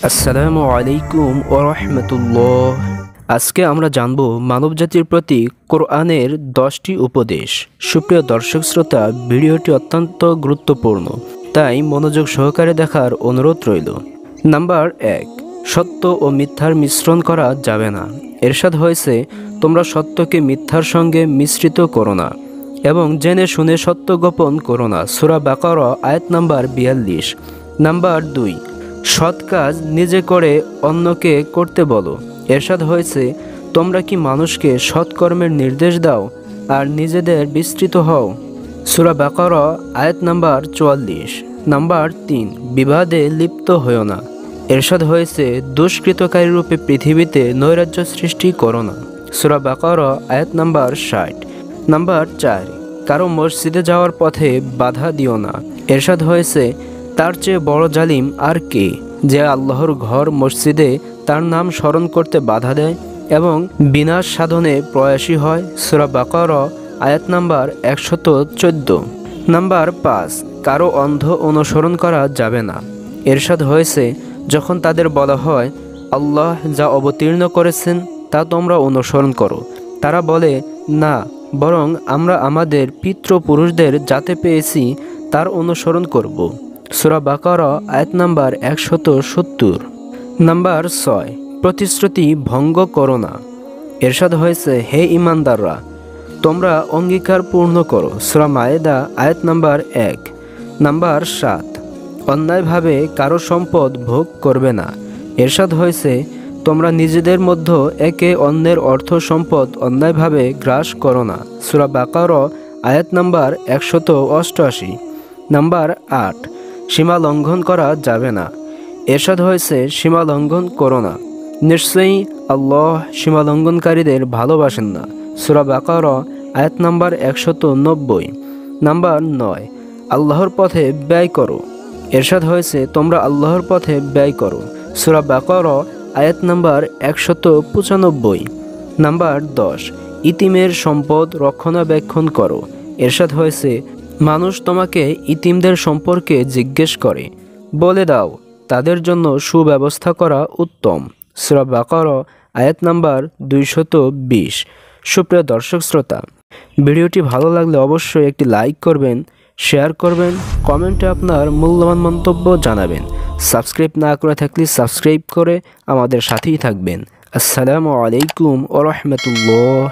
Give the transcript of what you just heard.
আসসালামু আলাইকুম ওয়া রাহমাতুল্লাহ। আজকে আমরা জানব মানবজাতির প্রতি কোরআনের 10টি উপদেশ। সুপ্রিয় দর্শক শ্রোতা, ভিডিওটি অত্যন্ত গুরুত্বপূর্ণ, তাই মনোযোগ সহকারে দেখার অনুরোধ রইল। নাম্বার 1, সত্য ও মিথ্যার মিশ্রণ করা যাবে না। এরশাদ হয়েছে, তোমরা সত্যকে মিথ্যার সঙ্গে মিশ্রিত করো না এবং জেনে শুনে সত্য গোপন করো না। সূরা বাকারা আয়াত নাম্বার 42। নাম্বার 2, সৎ কাজ নিজে করে অন্যকে করতে বলো। এরশাদ হয়েছে, তোমরা কি মানুষকে সৎকর্মের নির্দেশ দাও আর নিজেদের বিস্তৃত হও। সূরা বাকারা আয়াত নাম্বার 44। নাম্বার 3, বিবাদে লিপ্ত হও না। এরশাদ হয়েছে, দুষ্কৃতকারী রূপে পৃথিবীতে নৈরাজ্য সৃষ্টি করো না। সূরা বাকারা আয়াত নাম্বার 60। নাম্বার 4, কারো মসজিদে যাওয়ার পথে বাধা দিও না। এরশাদ হয়েছে, তার চেয়ে বড় জালিম আর কে, যে আল্লাহর ঘর মসজিদে তার নাম স্মরণ করতে বাধা দেয় এবং বিনাশ সাধনে প্রয়াসী হয়। সূরা বাকারা আয়াত নাম্বার 114। নাম্বার 5, কারো অন্ধ অনুসরণ করা যাবে না। এরশাদ হয়েছে, যখন তাদের বলা হয় আল্লাহ যা অবতীর্ণ করেছেন তা তোমরা অনুসরণ করো, তারা বলে, না, বরং আমরা আমাদের পিতৃপুরুষদের যাতে পেয়েছি তার অনুসরণ করব। সূরা বাকারা আয়াত নাম্বার 170। নাম্বার 6, প্রতিশ্রুতি ভঙ্গ করো না। এরশাদ হয়েছে, হে ঈমানদাররা, তোমরা অঙ্গীকার পূর্ণ করো। সূরা মায়েদা আয়াত নাম্বার 1। নাম্বার 7, অন্যায়ভাবে কারো সম্পদ ভোগ করবে না। এরশাদ হয়েছে, তোমরা নিজেদের মধ্যে একে অন্যের অর্থ সম্পদ অন্যায়ভাবে গ্রাস করো না। সূরা বাকারা আয়াত নাম্বার 188। নাম্বার 8, সীমা লঙ্ঘন করা যাবে না। এরশাদ হয়েছে, সীমা লঙ্ঘন করো না, নিশ্চয়ই আল্লাহ সীমা লঙ্ঘনকারীদের ভালোবাসেন না। সূরা বাকারা আয়াত নাম্বার 190। নাম্বার 9, আল্লাহর পথে ব্যয় করো। এরশাদ হয়েছে, তোমরা আল্লাহর পথে ব্যয় করো। সূরা বাকারা আয়াত নাম্বার 195। নাম্বার 10, ইতিমের সম্পদ রক্ষণাবেক্ষণ করো। এরশাদ হয়েছে, মানুষ তোমাকে ইতিমদের সম্পর্কে জিজ্ঞেস করে, বলে দাও তাদের জন্য সুব্যবস্থা করা উত্তম। সূরা বাকারা আয়াত নাম্বার 220। সুপ্রিয় দর্শক শ্রোতা, ভিডিওটি ভালো লাগলে অবশ্যই একটি লাইক করবেন, শেয়ার করবেন, কমেন্টে আপনার মূল্যবান মন্তব্য জানাবেন। সাবস্ক্রাইব না করে থাকলে সাবস্ক্রাইব করে আমাদের সাথেই থাকবেন। আসসালামু আলাইকুম ওয়া রাহমাতুল্লাহ।